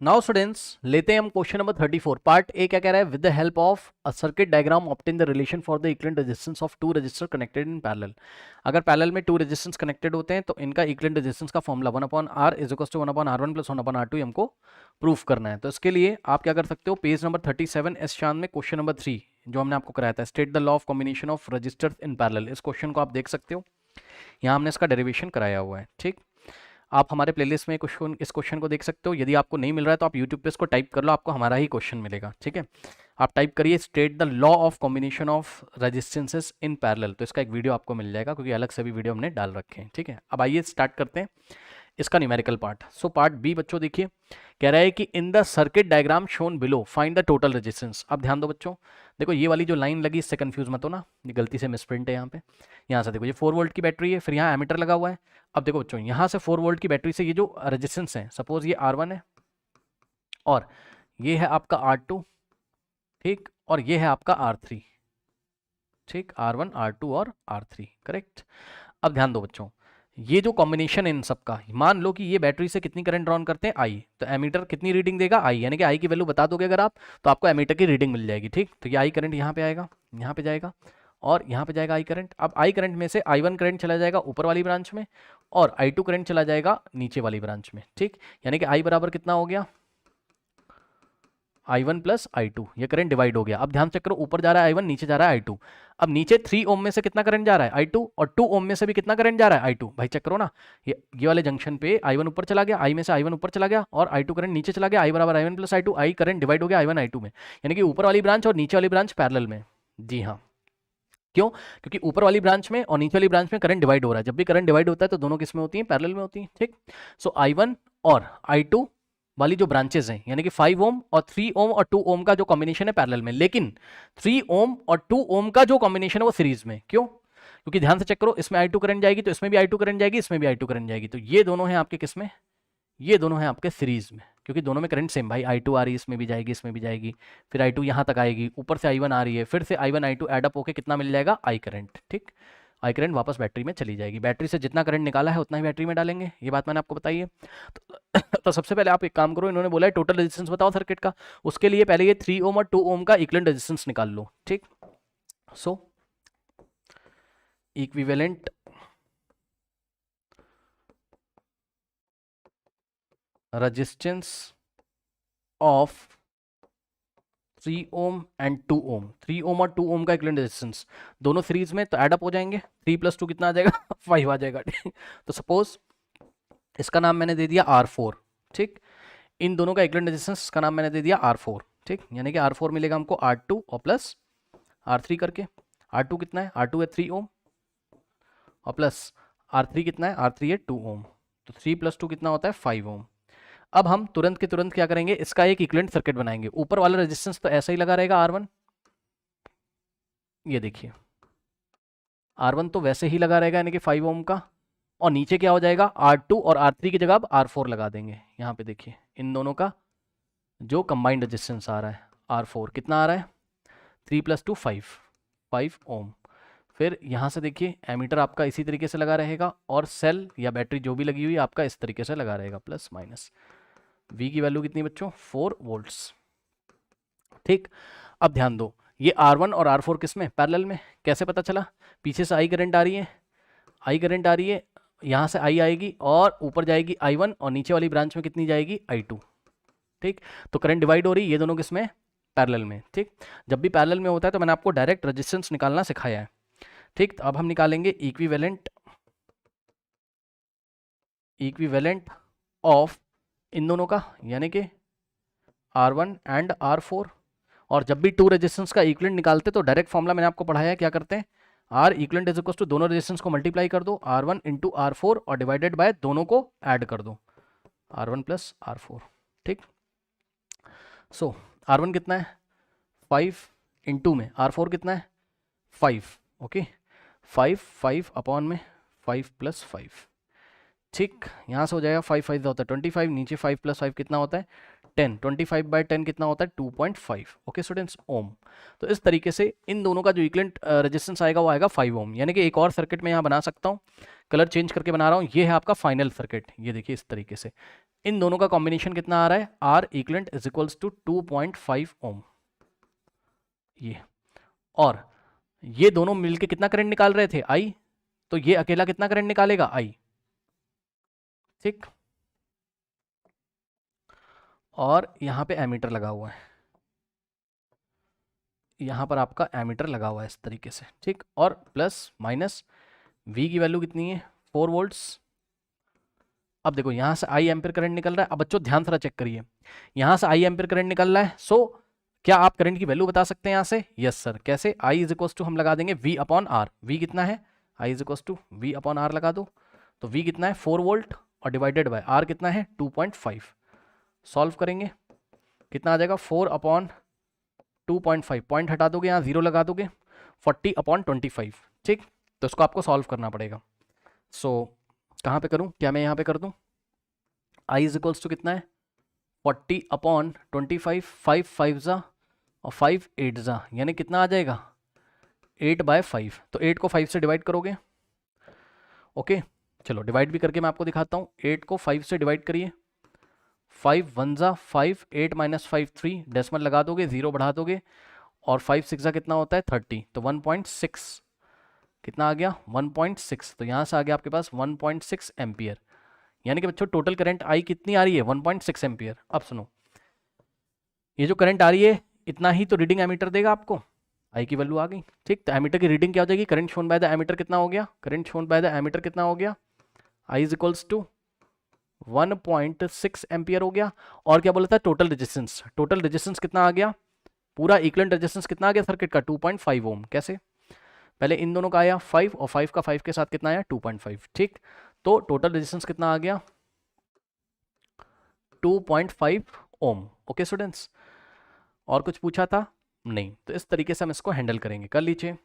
Now students लेते हैं हम क्वेश्चन नंबर 34। पार्ट ए क्या कह रहा है, with the help of a circuit diagram obtain the relation for the equivalent resistance of two resistor connected in parallel. अगर parallel में टू रेजिस्टेंस कनेक्टेड होते हैं तो इनका इक्विवेलेंट रेजिस्टेंस का formula 1/r is equal to 1/r1 plus 1/r2 हमको proof करना है। तो इसके लिए आप क्या कर सकते हो, पेज नंबर 37 एस शान में क्वेश्चन नंबर 3 जो हमने आपको कराया था, state the law of combination of resistors in parallel, इस क्वेश्चन को आप देख सकते हो। यहाँ हमने इसका डेरिवेशन कराया हुआ है। ठीक, आप हमारे प्लेलिस्ट में क्वेश्चन इस क्वेश्चन को देख सकते हो। यदि आपको नहीं मिल रहा है तो आप यूट्यूब पे इसको टाइप कर लो, आपको हमारा ही क्वेश्चन मिलेगा। ठीक है, आप टाइप करिए state the law of combination of resistances in parallel, तो इसका एक वीडियो आपको मिल जाएगा क्योंकि अलग से भी वीडियो हमने डाल रखे हैं। ठीक है, अब आइए स्टार्ट करते हैं इसका numerical part. So part B बच्चों देखिए, कह रहा है कि in the circuit diagram shown below find the total resistance. अब ध्यान दो बच्चों, देखो ये वाली जो लाइन लगी इससे कंफ्यूज मत हो ना, ये गलती से मिसप्रिंट है यहाँ पे। यहाँ से देखो ये 4 वोल्ट की बैटरी है, फिर यहाँ एमीटर लगा हुआ है। अब देखो बच्चों यहाँ से 4 वोल्ट की बैटरी से ये जो रेजिस्टेंस है, सपोज ये R1 है और ये है आपका R2, ठीक, और ये है आपका R3। ठीक, R1 R2 और R3, करेक्ट। अब ध्यान दो बच्चों, ये जो कॉम्बिनेशन है इन सब का, मान लो कि ये बैटरी से कितनी करंट ड्रॉन करते हैं, आई, तो एमीटर कितनी रीडिंग देगा, आई, यानी कि आई की वैल्यू बता दोगे अगर आप तो आपको एमीटर की रीडिंग मिल जाएगी। ठीक, तो ये आई करंट यहाँ पे आएगा, यहाँ पे जाएगा और यहाँ पे जाएगा आई करंट। अब आई करंट में से I1 करंट चला जाएगा ऊपर वाली ब्रांच में और I2 करंट चला जाएगा नीचे वाली ब्रांच में। ठीक, यानी कि I बराबर कितना हो गया, I1 प्लस I2, ये करंट डिवाइड हो गया। अब ध्यान चेक करो, ऊपर जा रहा है I1, नीचे जा रहा है I2। अब नीचे 3 ओम में से कितना करंट जा रहा है, I2, और 2 ओम में से भी कितना करंट जा रहा है, I2। भाई चेक करो ना, ये वाले जंक्शन पे I1 ऊपर चला गया, I में से I1 ऊपर चला गया और I2 करंट नीचे चला गया, I बराबर I1 plus I2, I current divide हो गया I1 I2 में, यानी कि ऊपर वाली ब्रांच और नीचे वाली ब्रांच पैरेलल में। जी हाँ, क्यों, क्योंकि ऊपर वाली ब्रांच में और नीचे वाली ब्रांच में करंट डिवाइड हो रहा है। जब भी करंट डिवाइड होता है तो दोनों किस में होती हैं, पैरेलल में होती हैं। ठीक, सो I1 और I2 वाली जो ब्रांचेस हैं, यानी कि 5 ओम और 3 ओम और 2 ओम का जो कॉम्बिनेशन है पैरेलल में, लेकिन 3 ओम और 2 ओम का जो कॉम्बिनेशन है वो सीरीज में। क्यों, क्योंकि ध्यान से चेक करो, इसमें I2 करंट जाएगी तो इसमें भी I2 करंट जाएगी, इसमें भी I2 करंट जाएगी, तो ये दोनों हैं आपके किस में, ये दोनों हैं आपके सीरीज में, क्योंकि दोनों में करंट सेम। भाई I2 आ रही है, इसमें भी जाएगी, इसमें भी जाएगी, फिर I2 यहाँ तक आएगी, ऊपर से I1 आ रही है, फिर से I1 I2 एडअप होकर कितना मिल जाएगा, I करंट। ठीक, आई करंट वापस बैटरी में चली जाएगी। बैटरी से जितना करंट निकाला है उतना ही बैटरी में डालेंगे, ये बात मैंने आपको बताई है। तो सबसे पहले आप एक काम करो, इन्होंने बोला है टोटल रेजिस्टेंस बताओ सर्किट का, उसके लिए पहले ये 3 ओम और 2 ओम का इक्विवेलेंट रेजिस्टेंस निकाल लो। ठीक, so equivalent resistance of 3 ohm and 2 ohm, 3 ohm और 2 ओम का इक्विवेलेंट रेजिस्टेंस दोनों सीरीज में, तो एडअप हो जाएंगे, 3 + 2 कितना आ जाएगा 5 आ जाएगा। तो सपोज इसका नाम मैंने दे दिया R4। ठीक, इन दोनों का इक्विवेलेंट रेजिस्टेंस का नाम मैंने दे दिया R4। ठीक, यानी कि R4 मिलेगा हमको R2 और प्लस R3 करके। R2 कितना है, R2 है 3 ओम और प्लस R3 कितना है, R3 है 2 ओम, तो 3 + 2 कितना होता है 5 ओम। अब हम तुरंत के तुरंत क्या करेंगे, इसका एक इक्विवेलेंट सर्किट बनाएंगे। ऊपर वाला रेजिस्टेंस तो ऐसा ही लगा रहेगा R1, ये देखिए R1 तो वैसे ही लगा रहेगा यानी कि 5 ओम का, और नीचे क्या हो जाएगा R2 और R3 की जगह अब R4 लगा देंगे। यहाँ पे देखिए इन दोनों का जो कंबाइंड रेजिस्टेंस आ रहा है R4 कितना आ रहा है, 3 + 2 5 ओम। फिर यहाँ से देखिए एमीटर आपका इसी तरीके से लगा रहेगा और सेल या बैटरी जो भी लगी हुई है आपका इस तरीके से लगा रहेगा, प्लस माइनस। V की वैल्यू कितनी बच्चों, 4 वोल्ट्स। ठीक, अब ध्यान दो, ये R1 और R4 किस में, पैरेलल में। कैसे पता चला, पीछे से I करंट आ रही है, I करंट आ रही है, यहाँ से I आएगी और ऊपर जाएगी I1 और नीचे वाली ब्रांच में कितनी जाएगी I2। ठीक, तो करंट डिवाइड हो रही है, ये दोनों किसमें, पैरेलल में। ठीक, जब भी पैरेलल में होता है तो मैंने आपको डायरेक्ट रेजिस्टेंस निकालना सिखाया है। ठीक, तो अब हम निकालेंगे इक्विवेलेंट ऑफ इन दोनों का, यानी कि R1 एंड R4। और जब भी टू रेजिस्टेंस का इक्विवेलेंट निकालते तो डायरेक्ट फॉर्मूला मैंने आपको पढ़ाया है, क्या करते हैं, R equivalent is equal to दोनों रेजिस्टेंस को मल्टीप्लाई कर दो, R1 × R4 और डिवाइडेड बाय दोनों को ऐड कर दो, R1 + R4। ठीक, सो R1 कितना है 5 इंटू में R4 कितना है 5, ओके 5 अपॉन में 5 + 5। ठीक, यहाँ से हो जाएगा 5 5 होता है 25, नीचे 5 + 5 कितना होता है 10, 25/10 कितना होता है 2.5। ओके स्टूडेंट्स, ओम। तो इस तरीके से इन दोनों का जो इक्विवेलेंट रेजिस्टेंस आएगा वो आएगा 5 ओम। यानी कि एक और सर्किट में यहाँ बना सकता हूँ, कलर चेंज करके बना रहा हूँ, ये है आपका फाइनल सर्किट। ये देखिए इस तरीके से इन दोनों का कॉम्बिनेशन कितना आ रहा है, R equivalent is equals to 2.5 ohm. ये और ये दोनों मिलके कितना करंट निकाल रहे थे, आई, तो ये अकेला कितना करंट निकालेगा, आई, ठीक। और यहां पे एमीटर लगा हुआ है, यहां पर आपका एमीटर लगा हुआ है इस तरीके से, ठीक। और प्लस माइनस V की वैल्यू कितनी है, 4 वोल्ट्स। अब देखो यहां से आई एम्पियर करंट निकल रहा है। अब बच्चों ध्यान थोड़ा चेक करिए, यहां से आई एम्पियर करंट निकल रहा है। सो क्या आप करंट की वैल्यू बता सकते हैं यहाँ से, यस सर। कैसे, आई इज इक्वल टू हम लगा देंगे V अपॉन आर। वी कितना है, I is equal to V upon R लगा दो। तो V कितना है 4 वोल्ट और डिवाइडेड बाय आर कितना है 2.5। सॉल्व करेंगे कितना आ जाएगा, 4 अपॉन 2.5, पॉइंट हटा दोगे यहाँ 0 लगा दोगे, 40 अपॉन 25, ठीक। तो इसको आपको सॉल्व करना पड़ेगा। सो कहाँ पे करूँ, क्या मैं यहाँ पे कर दूँ, आई इज इक्वल्स टू कितना है 40 अपॉन 25, 5 5 जा और 5 8 जा, यानी कितना आ जाएगा 8/5। तो 8 को 5 से डिवाइड करोगे, ओके। चलो डिवाइड भी करके मैं आपको दिखाता हूँ। 8 को 5 से डिवाइड करिए, 5 1 जा 5, 8 माइनस 5 3, डेसिमल लगा दोगे, 0 बढ़ा दोगे और 5 6 जा कितना होता है 30, तो 1.6 कितना आ गया 1.6। तो यहाँ से आ गया आपके पास 1.6 एम्पियर। यानी कि बच्चों टोटल करंट आई कितनी आ रही है 1.6 एम्पियर। अब सुनो, ये जो करंट आ रही है इतना ही तो रीडिंग एमीटर देगा आपको, आई की वैल्यू आ गई, ठीक। तो एमीटर की रीडिंग क्या हो जाएगी, current shown by the ammeter कितना हो गया, current shown by the ammeter कितना हो गया, I is equals to 1.6 ampere हो गया। और क्या बोला था, टोटल रेजिस्टेंस, टोटल रेजिस्टेंस कितना आ गया, पूरा इक्विवेलेंट रेजिस्टेंस कितना आ गया सर्किट का 2.5 ओम। कैसे, पहले इन दोनों का आया 5 और 5 का 5 के साथ कितना आया 2.5, ठीक। तो टोटल रेजिस्टेंस कितना आ गया 2.5 ओम। ओके स्टूडेंट्स, और कुछ पूछा था नहीं, तो इस तरीके से हम इसको हैंडल करेंगे, कर लीजिए।